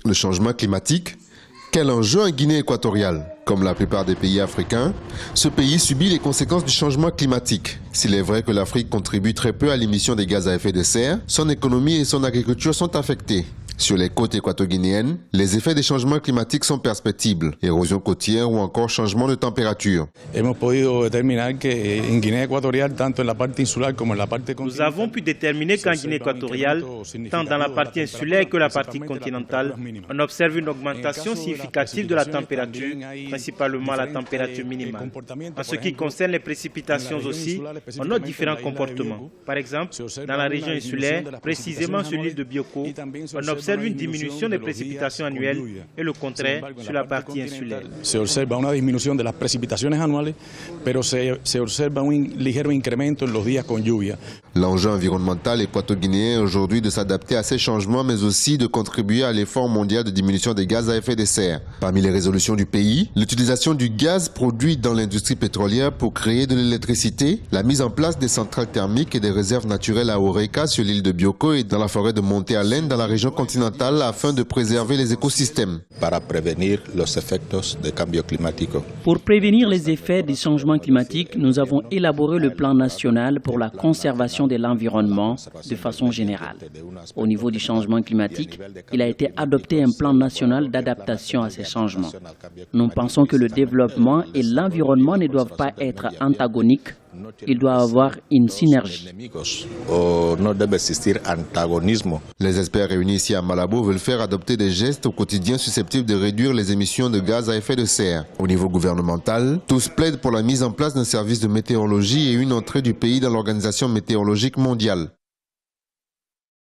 Le changement climatique, quel enjeu en Guinée équatoriale? Comme la plupart des pays africains, ce pays subit les conséquences du changement climatique. S'il est vrai que l'Afrique contribue très peu à l'émission des gaz à effet de serre, son économie et son agriculture sont affectées. Sur les côtes équato-guinéennes, les effets des changements climatiques sont perceptibles, érosion côtière ou encore changement de température. Nous avons pu déterminer qu'en Guinée équatoriale, tant dans la partie insulaire que la partie continentale, on observe une augmentation significative de la température, principalement la température minimale. En ce qui concerne les précipitations aussi, on note différents comportements. Par exemple, dans la région insulaire, précisément sur l'île de Bioko, on observe une diminution des précipitations annuelles et le contraire sur la partie insulaire. Se observa una disminución de las precipitaciones anuales, pero se observa un ligero incremento en los días con lluvia. L'enjeu environnemental équato-guinéen est aujourd'hui de s'adapter à ces changements, mais aussi de contribuer à l'effort mondial de diminution des gaz à effet de serre. Parmi les résolutions du pays, l'utilisation du gaz produit dans l'industrie pétrolière pour créer de l'électricité, la mise en place des centrales thermiques et des réserves naturelles à Oreca sur l'île de Bioko et dans la forêt de Monte Allen dans la région continentale afin de préserver les écosystèmes. Pour prévenir les effets des changements climatiques, nous avons élaboré le plan national pour la conservation de l'environnement de façon générale. Au niveau du changement climatique, il a été adopté un plan national d'adaptation à ces changements. Nous pensons que le développement et l'environnement ne doivent pas être antagoniques. Il doit avoir une synergie. Les experts réunis ici à Malabo veulent faire adopter des gestes au quotidien susceptibles de réduire les émissions de gaz à effet de serre. Au niveau gouvernemental, tous plaident pour la mise en place d'un service de météorologie et une entrée du pays dans l'Organisation météorologique mondiale.